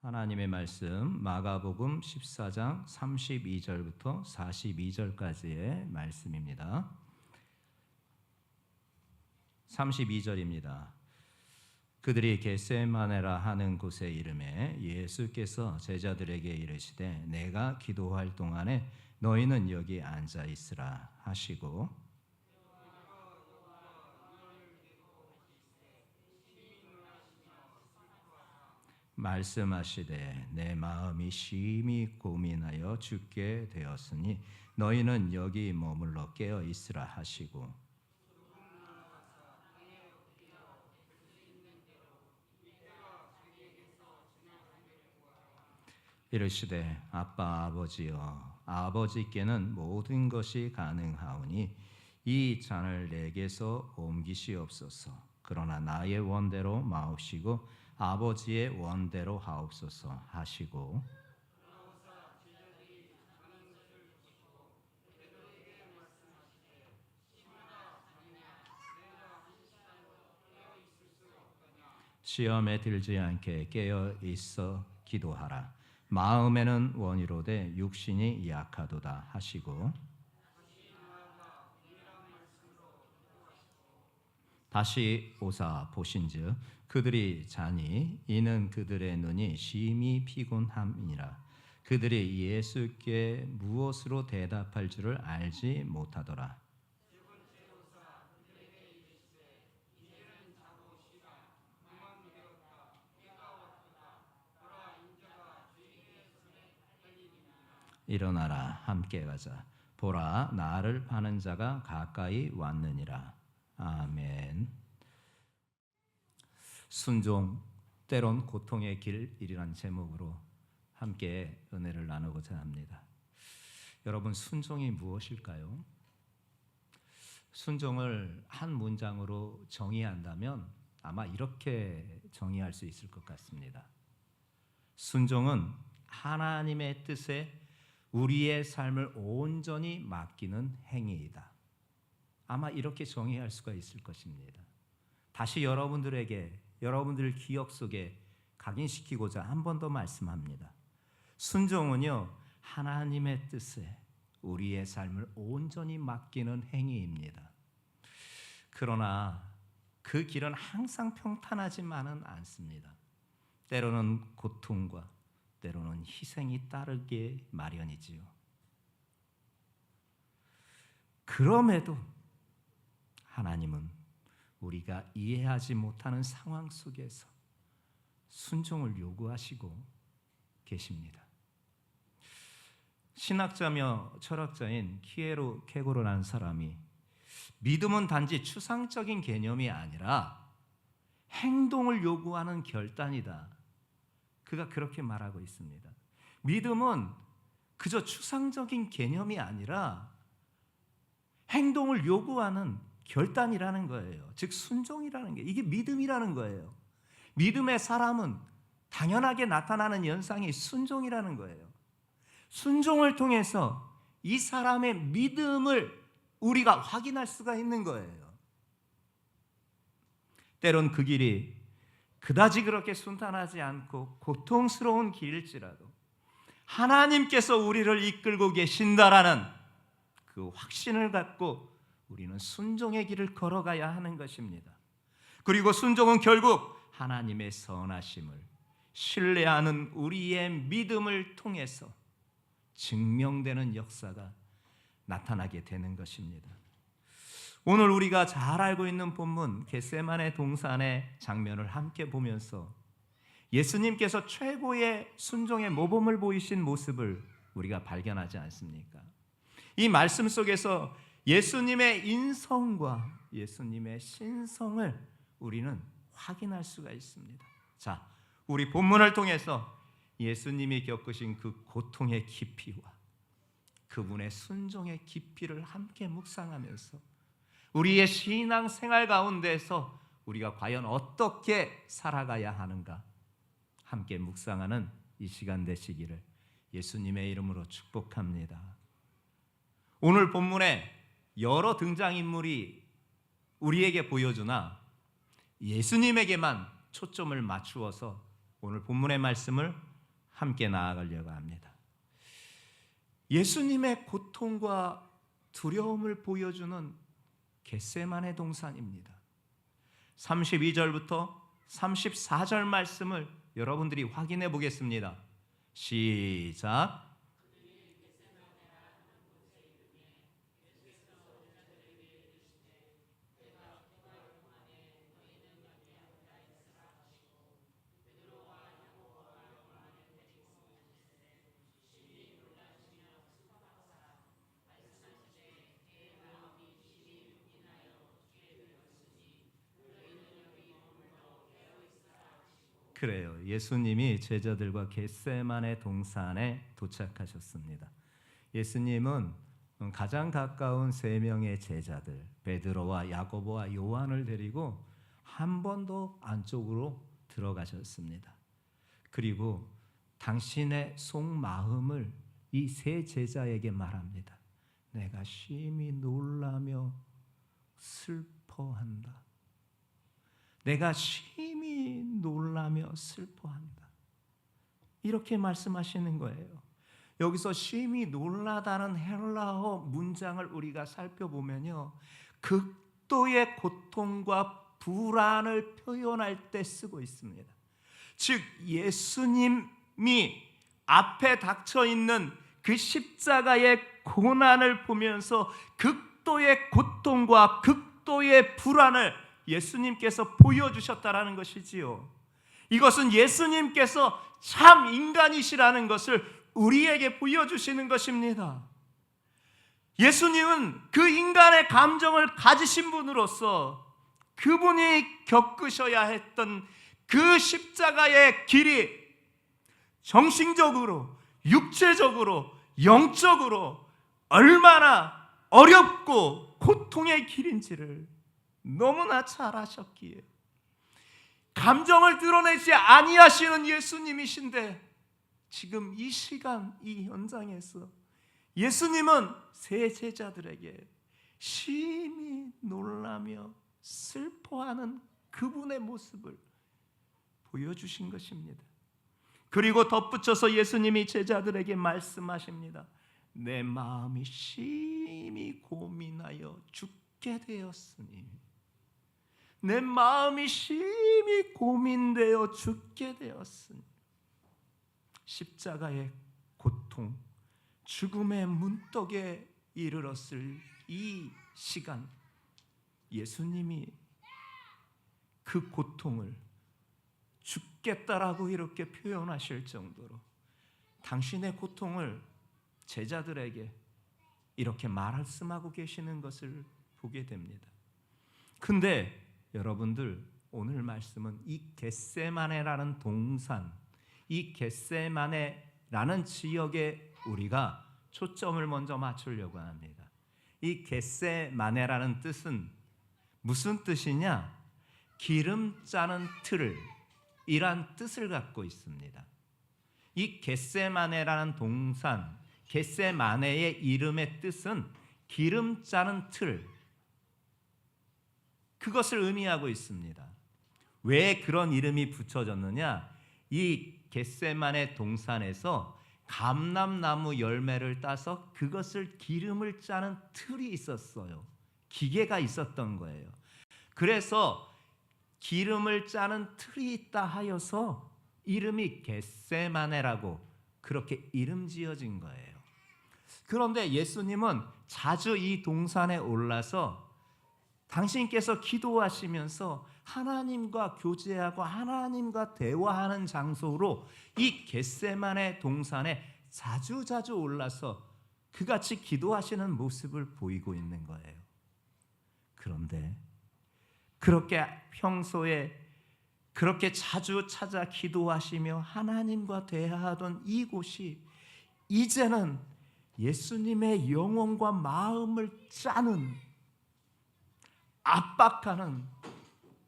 하나님의 말씀 마가복음 14장 32절부터 42절까지의 말씀입니다. 32절입니다. 그들이 겟세마네라 하는 곳에 이르매 예수께서 제자들에게 이르시되 내가 기도할 동안에 너희는 여기 앉아 있으라 하시고 말씀하시되 내 마음이 심히 고민하여 죽게 되었으니 너희는 여기 머물러 깨어 있으라 하시고 이르시되 아빠 아버지여 아버지께는 모든 것이 가능하오니 이 잔을 내게서 옮기시옵소서. 그러나 나의 원대로 마옵시고 아버지의 원대로 하옵소서 하시고 시험에 들지 않게 깨어 있어 기도하라. 마음에는 원이로되 육신이 약하도다 하시고 다시 오사 보신즉 그들이 자니 이는 그들의 눈이 심히 피곤함이니라. 그들이 예수께 무엇으로 대답할 줄을 알지 못하더라. 일어나라 함께 가자. 보라 나를 파는 자가 가까이 왔느니라. 아멘. 순종 때론 고통의 길이란 제목으로 함께 은혜를 나누고자 합니다. 여러분 순종이 무엇일까요? 순종을 한 문장으로 정의한다면 아마 이렇게 정의할 수 있을 것 같습니다. 순종은 하나님의 뜻에 우리의 삶을 온전히 맡기는 행위이다. 아마 이렇게 정의할 수가 있을 것입니다. 다시 여러분들 기억 속에 각인시키고자 한 번 더 말씀합니다. 순종은요, 하나님의 뜻에 우리의 삶을 온전히 맡기는 행위입니다. 그러나 그 길은 항상 평탄하지만은 않습니다. 때로는 고통과 때로는 희생이 따르게 마련이지요. 그럼에도 하나님은 우리가 이해하지 못하는 상황 속에서 순종을 요구하시고 계십니다. 신학자며 철학자인 키에로 케고로라는 사람이 믿음은 단지 추상적인 개념이 아니라 행동을 요구하는 결단이다. 그가 그렇게 말하고 있습니다. 믿음은 그저 추상적인 개념이 아니라 행동을 요구하는 결단이라는 거예요. 즉 순종이라는 게 이게 믿음이라는 거예요. 믿음의 사람은 당연하게 나타나는 현상이 순종이라는 거예요. 순종을 통해서 이 사람의 믿음을 우리가 확인할 수가 있는 거예요. 때론 그 길이 그다지 그렇게 순탄하지 않고 고통스러운 길일지라도 하나님께서 우리를 이끌고 계신다라는 그 확신을 갖고 우리는 순종의 길을 걸어가야 하는 것입니다. 그리고 순종은 결국 하나님의 선하심을 신뢰하는 우리의 믿음을 통해서 증명되는 역사가 나타나게 되는 것입니다. 오늘 우리가 잘 알고 있는 본문 겟세마네 동산의 장면을 함께 보면서 예수님께서 최고의 순종의 모범을 보이신 모습을 우리가 발견하지 않습니까? 이 말씀 속에서 예수님의 인성과 예수님의 신성을 우리는 확인할 수가 있습니다. 자, 우리 본문을 통해서 예수님이 겪으신 그 고통의 깊이와 그분의 순종의 깊이를 함께 묵상하면서 우리의 신앙 생활 가운데서 우리가 과연 어떻게 살아가야 하는가 함께 묵상하는 이 시간 되시기를 예수님의 이름으로 축복합니다. 오늘 본문에 여러 등장인물이 우리에게 보여주나 예수님에게만 초점을 맞추어서 오늘 본문의 말씀을 함께 나아가려고 합니다. 예수님의 고통과 두려움을 보여주는 겟세마네 동산입니다. 32절부터 34절 말씀을 여러분들이 확인해 보겠습니다. 시작. 그래요. 예수님이 제자들과 겟세마네 동산에 도착하셨습니다. 예수님은 가장 가까운 세 명의 제자들 베드로와 야고보와 요한을 데리고 한 번 더 안쪽으로 들어가셨습니다. 그리고 당신의 속마음을 이 세 제자에게 말합니다. 내가 심히 놀라며 슬퍼한다. 내가 심히 놀라며 슬퍼한다. 이렇게 말씀하시는 거예요. 여기서 심히 놀라다는 헬라어 문장을 우리가 살펴보면요, 극도의 고통과 불안을 표현할 때 쓰고 있습니다. 즉 예수님이 앞에 닥쳐 있는 그 십자가의 고난을 보면서 극도의 고통과 극도의 불안을 예수님께서 보여주셨다라는 것이지요. 이것은 예수님께서 참 인간이시라는 것을 우리에게 보여주시는 것입니다. 예수님은 그 인간의 감정을 가지신 분으로서 그분이 겪으셔야 했던 그 십자가의 길이 정신적으로, 육체적으로, 영적으로 얼마나 어렵고 고통의 길인지를 너무나 잘 아셨기에 감정을 드러내지 아니하시는 예수님이신데 지금 이 시간 이 현장에서 예수님은 세 제자들에게 심히 놀라며 슬퍼하는 그분의 모습을 보여주신 것입니다. 그리고 덧붙여서 예수님이 제자들에게 말씀하십니다. 내 마음이 심히 고민하여 죽게 되었으니, 내 마음이 심히 고민되어 죽게 되었으니, 십자가의 고통, 죽음의 문턱에 이르렀을 이 시간, 예수님이 그 고통을 죽겠다라고 이렇게 표현하실 정도로 당신의 고통을 제자들에게 이렇게 말씀하고 계시는 것을 보게 됩니다. 근데 여러분들, 오늘 말씀은 이 겟세마네라는 동산, 이 겟세마네라는 지역에 우리가 초점을 먼저 맞추려고 합니다. 이 겟세마네라는 뜻은 무슨 뜻이냐? 기름 짜는 틀 이란 뜻을 갖고 있습니다. 이 겟세마네라는 동산, 겟세마네의 이름의 뜻은 기름 짜는 틀, 그것을 의미하고 있습니다. 왜 그런 이름이 붙여졌느냐? 이 겟세마네 동산에서 감람나무 열매를 따서 그것을 기름을 짜는 틀이 있었어요. 기계가 있었던 거예요. 그래서 기름을 짜는 틀이 있다 하여서 이름이 겟세마네라고 그렇게 이름 지어진 거예요. 그런데 예수님은 자주 이 동산에 올라서 당신께서 기도하시면서 하나님과 교제하고 하나님과 대화하는 장소로 이 겟세마네 동산에 자주 올라서 그같이 기도하시는 모습을 보이고 있는 거예요. 그런데 그렇게 평소에 그렇게 자주 찾아 기도하시며 하나님과 대화하던 이곳이 이제는 예수님의 영혼과 마음을 짜는, 압박하는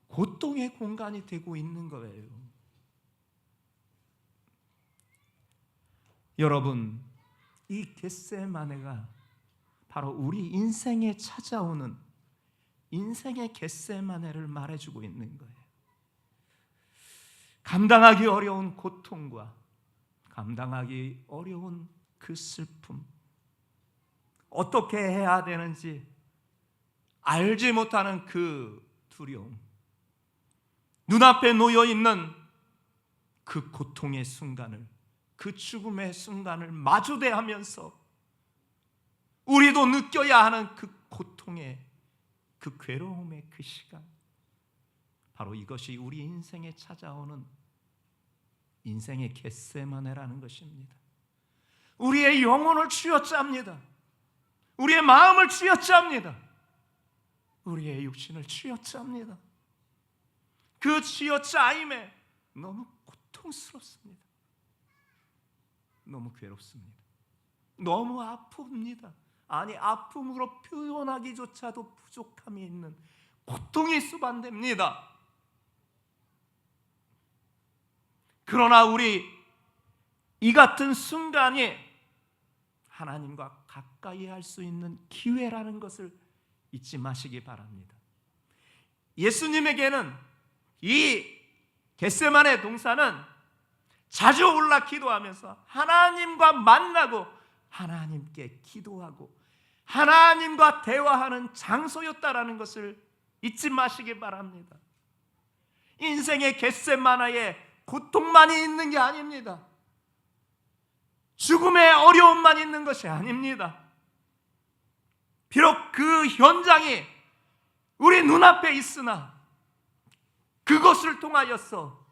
고통의 공간이 되고 있는 거예요. 여러분, 이 겟세마네가 바로 우리 인생에 찾아오는 인생의 겟세마네를 말해주고 있는 거예요. 감당하기 어려운 고통과 감당하기 어려운 그 슬픔, 어떻게 해야 되는지 알지 못하는 그 두려움, 눈앞에 놓여 있는 그 고통의 순간을, 그 죽음의 순간을 마주대하면서 우리도 느껴야 하는 그 고통의, 그 괴로움의 그 시간, 바로 이것이 우리 인생에 찾아오는 인생의 겟세마네라는 것입니다. 우리의 영혼을 쥐어짭니다. 우리의 마음을 쥐어짭니다. 우리의 육신을 쥐어짭니다. 그 쥐어짜임에 너무 고통스럽습니다. 너무 괴롭습니다. 너무 아픕니다. 아니, 아픔으로 표현하기조차도 부족함이 있는 고통이 수반됩니다. 그러나 우리 이 같은 순간이 하나님과 가까이 할 수 있는 기회라는 것을 잊지 마시기 바랍니다. 예수님에게는 이 겟세마네 동산은 자주 올라 기도하면서 하나님과 만나고 하나님께 기도하고 하나님과 대화하는 장소였다라는 것을 잊지 마시기 바랍니다. 인생의 겟세마네에 고통만이 있는 게 아닙니다. 죽음의 어려움만 있는 것이 아닙니다. 비록 그 현장이 우리 눈앞에 있으나 그것을 통하여서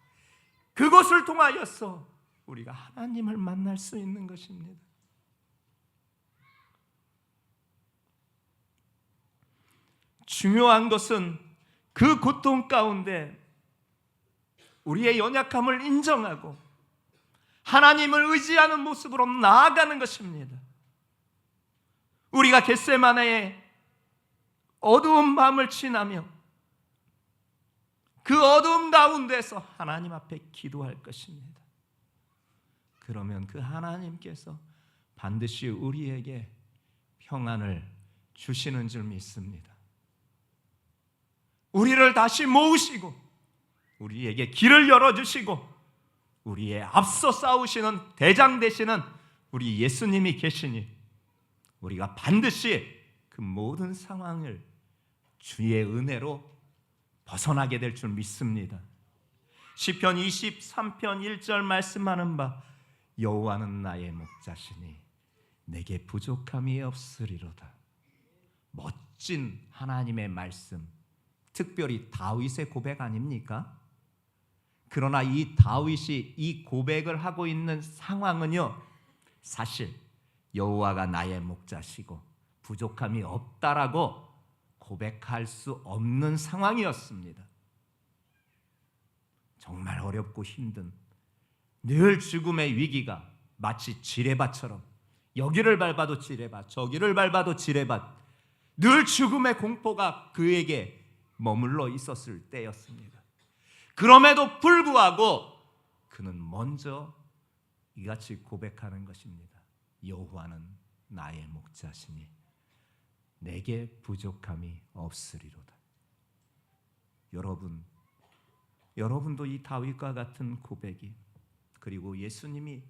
우리가 하나님을 만날 수 있는 것입니다. 중요한 것은 그 고통 가운데 우리의 연약함을 인정하고 하나님을 의지하는 모습으로 나아가는 것입니다. 우리가 겟세마네의 어두운 밤을 지나며 그 어두움 가운데서 하나님 앞에 기도할 것입니다. 그러면 그 하나님께서 반드시 우리에게 평안을 주시는 줄 믿습니다. 우리를 다시 모으시고 우리에게 길을 열어주시고 우리의 앞서 싸우시는 대장 되시는 우리 예수님이 계시니 우리가 반드시 그 모든 상황을 주의 은혜로 벗어나게 될 줄 믿습니다. 시편 23편 1절 말씀하는 바 여호와는 나의 목자시니 내게 부족함이 없으리로다. 멋진 하나님의 말씀, 특별히 다윗의 고백 아닙니까? 그러나 이 다윗이 이 고백을 하고 있는 상황은요, 사실 여호와가 나의 목자시고 부족함이 없다라고 고백할 수 없는 상황이었습니다. 정말 어렵고 힘든, 늘 죽음의 위기가 마치 지뢰밭처럼 여기를 밟아도 지뢰밭, 저기를 밟아도 지뢰밭, 늘 죽음의 공포가 그에게 머물러 있었을 때였습니다. 그럼에도 불구하고 그는 먼저 이같이 고백하는 것입니다. 여호와는 나의 목자시니 내게 부족함이 없으리로다. 여러분도 이 다윗과 같은 고백이, 그리고 예수님이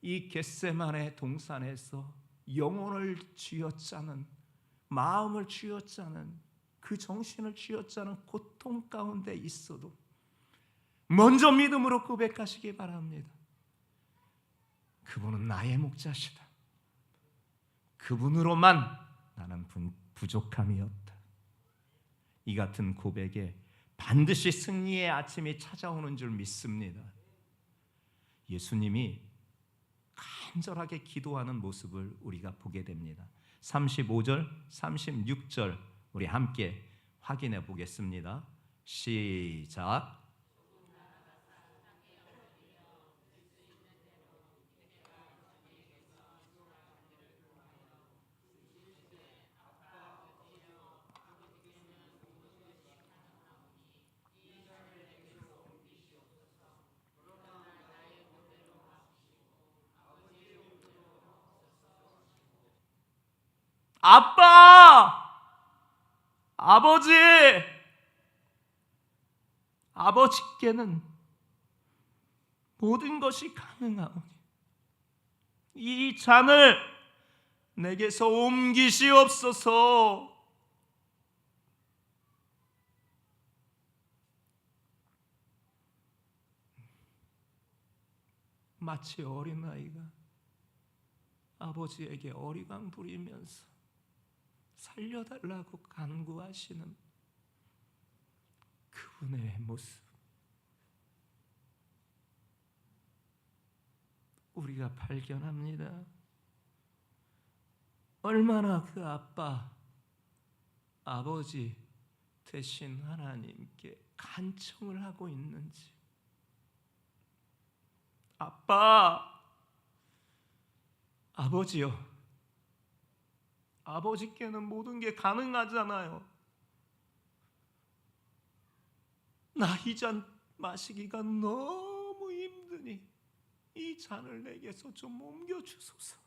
이 겟세마네 동산에서 영혼을 쥐어짜는, 마음을 쥐어짜는, 그 정신을 쥐어짜는 고통 가운데 있어도 먼저 믿음으로 고백하시기 바랍니다. 그분은 나의 목자시다. 그분으로만 나는 부족함이 없다. 이 같은 고백에 반드시 승리의 아침이 찾아오는 줄 믿습니다. 예수님이 간절하게 기도하는 모습을 우리가 보게 됩니다. 35절, 36절 우리 함께 확인해 보겠습니다. 시작. 아빠! 아버지! 아버지께는 모든 것이 가능하오니 이 잔을 내게서 옮기시옵소서. 마치 어린아이가 아버지에게 어리광 부리면서 살려달라고 간구하시는 그분의 모습, 우리가 발견합니다. 얼마나 그 아버지 되신 하나님께 간청을 하고 있는지. 아버지요, 아버지께는 모든 게 가능하잖아요. 나 이 잔 마시기가 너무 힘드니 이 잔을 내게서 좀 옮겨주소서.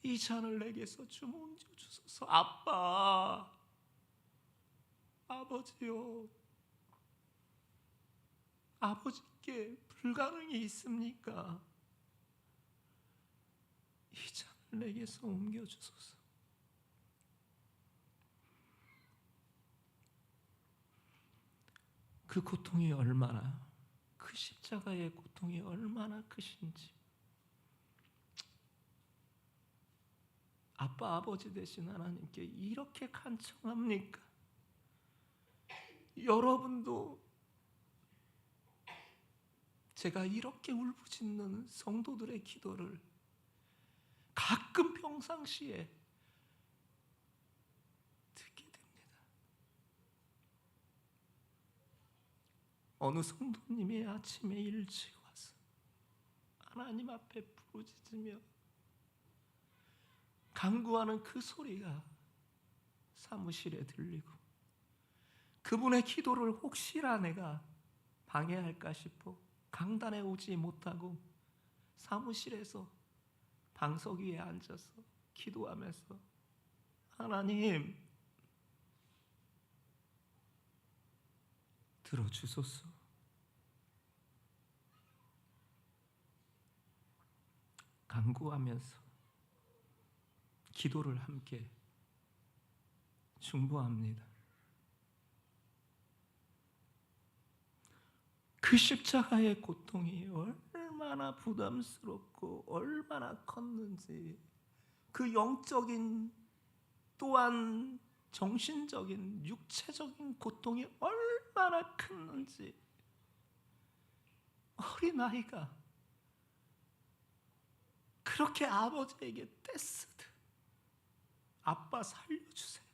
이 잔을 내게서 좀 옮겨주소서. 아버지요, 아버지께 불가능이 있습니까? 이 잔을 내게서 옮겨주소서. 그 고통이 얼마나, 그 십자가의 고통이 얼마나 크신지 아버지 되신 하나님께 이렇게 간청합니까? 여러분도 제가 이렇게 울부짖는 성도들의 기도를 가끔 평상시에 듣게 됩니다. 어느 성도님이 아침에 일찍 와서 하나님 앞에 부르짖으며 간구하는 그 소리가 사무실에 들리고, 그분의 기도를 혹시나 내가 방해할까 싶어 강단에 오지 못하고 사무실에서 방석 위에 앉아서 기도하면서 하나님 들어주소서. 간구하면서 기도를 함께 중보합니다. 그 십자가의 고통이 얼마나 부담스럽고 얼마나 컸는지, 그 영적인 또한 정신적인 육체적인 고통이 얼마나 컸는지 어린아이가 그렇게 아버지에게 떼쓰듯 아빠 살려주세요.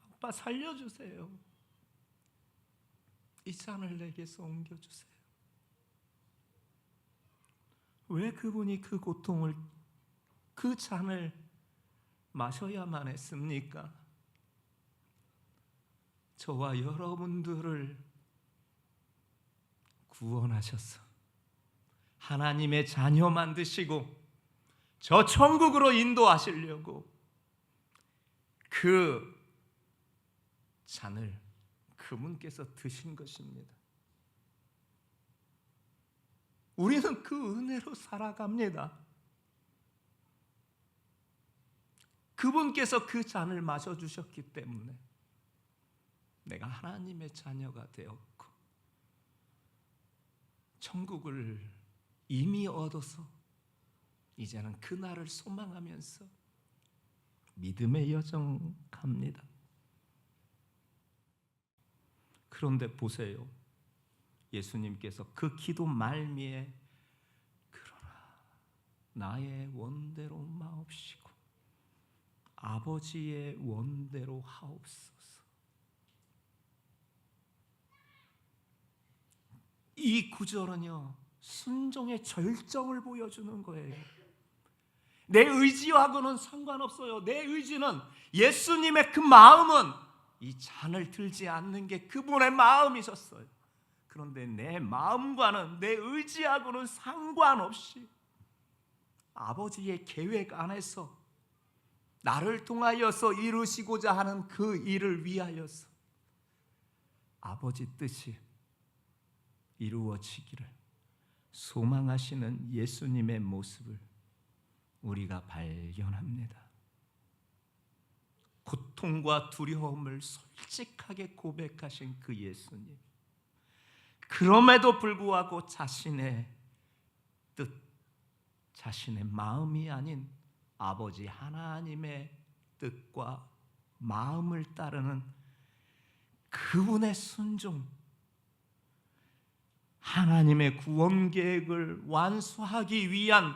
아빠 살려주세요. 이 잔을 내게서 옮겨주세요. 왜 그분이 그 고통을, 그 잔을 마셔야만 했습니까? 저와 여러분들을 구원하셔서 하나님의 자녀 만드시고 저 천국으로 인도하시려고 그 잔을 그분께서 드신 것입니다. 우리는 그 은혜로 살아갑니다. 그분께서 그 잔을 마셔주셨기 때문에 내가 하나님의 자녀가 되었고 천국을 이미 얻어서 이제는 그날을 소망하면서 믿음의 여정 갑니다. 그런데 보세요. 예수님께서 그 기도 말미에 그러나 나의 원대로 마옵시고 아버지의 원대로 하옵소서. 이 구절은요, 순종의 절정을 보여주는 거예요. 내 의지하고는 상관없어요. 내 의지는, 예수님의 그 마음은 이 잔을 들지 않는 게 그분의 마음이셨어요. 그런데 내 마음과는, 내 의지하고는 상관없이 아버지의 계획 안에서 나를 통하여서 이루시고자 하는 그 일을 위하여서 아버지 뜻이 이루어지기를 소망하시는 예수님의 모습을 우리가 발견합니다. 고통과 두려움을 솔직하게 고백하신 그 예수님, 그럼에도 불구하고 자신의 뜻, 자신의 마음이 아닌 아버지 하나님의 뜻과 마음을 따르는 그분의 순종, 하나님의 구원 계획을 완수하기 위한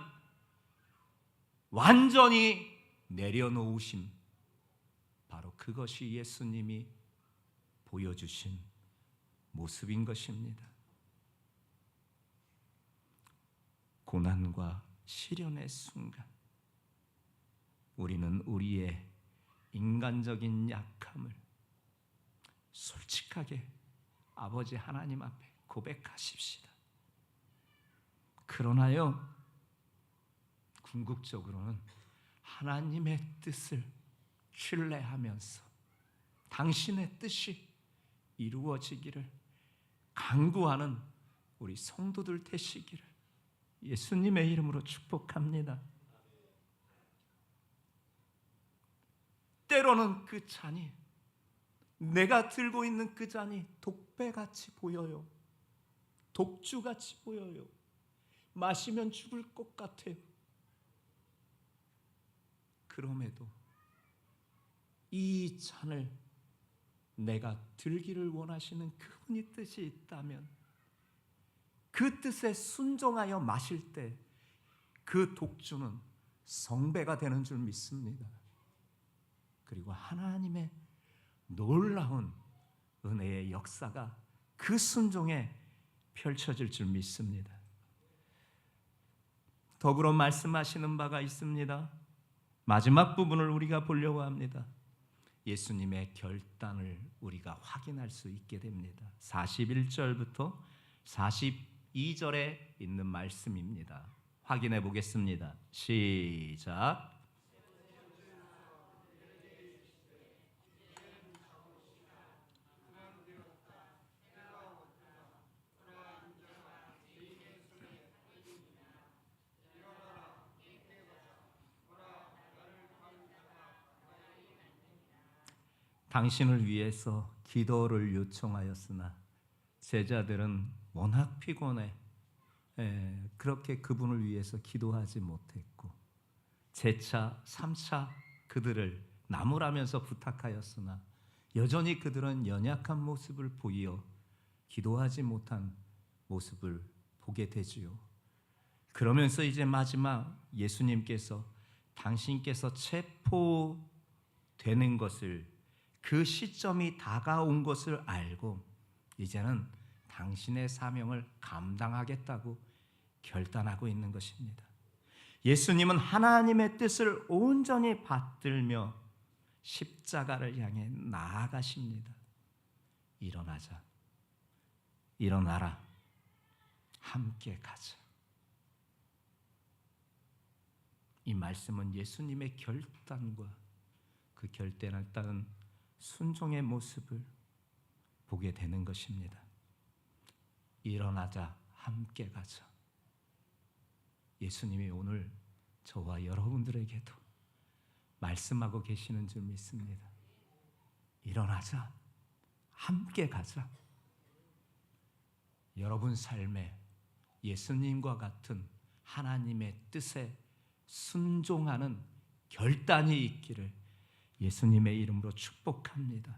완전히 내려놓으심, 바로 그것이 예수님이 보여주신 모습인 것입니다. 고난과 시련의 순간 우리는 우리의 인간적인 약함을 솔직하게 아버지 하나님 앞에 고백하십시다. 그러나요, 궁극적으로는 하나님의 뜻을 신뢰하면서 당신의 뜻이 이루어지기를 간구하는 우리 성도들 되시기를 예수님의 이름으로 축복합니다. 때로는 그 잔이, 내가 들고 있는 그 잔이 독배같이 보여요. 독주같이 보여요. 마시면 죽을 것 같아요. 그럼에도 이 잔을 내가 들기를 원하시는 그분의 뜻이 있다면 그 뜻에 순종하여 마실 때 그 독주는 성배가 되는 줄 믿습니다. 그리고 하나님의 놀라운 은혜의 역사가 그 순종에 펼쳐질 줄 믿습니다. 더불어 말씀하시는 바가 있습니다. 마지막 부분을 우리가 보려고 합니다. 예수님의 결단을 우리가 확인할 수 있게 됩니다. 41절부터 42절에 있는 말씀입니다. 확인해 보겠습니다. 시작. 당신을 위해서 기도를 요청하였으나 제자들은 워낙 피곤해 그렇게 그분을 위해서 기도하지 못했고, 재차 3차 그들을 나무라면서 부탁하였으나 여전히 그들은 연약한 모습을 보이어 기도하지 못한 모습을 보게 되지요. 그러면서 이제 마지막 예수님께서 당신께서 체포되는 것을, 그 시점이 다가온 것을 알고 이제는 당신의 사명을 감당하겠다고 결단하고 있는 것입니다. 예수님은 하나님의 뜻을 온전히 받들며 십자가를 향해 나아가십니다. 일어나자, 일어나라, 함께 가자. 이 말씀은 예수님의 결단과 그 결단을 따른 순종의 모습을 보게 되는 것입니다. 일어나자, 함께 가자. 예수님이 오늘 저와 여러분들에게도 말씀하고 계시는 줄 믿습니다. 일어나자, 함께 가자. 여러분 삶에 예수님과 같은 하나님의 뜻에 순종하는 결단이 있기를 예수님의 이름으로 축복합니다.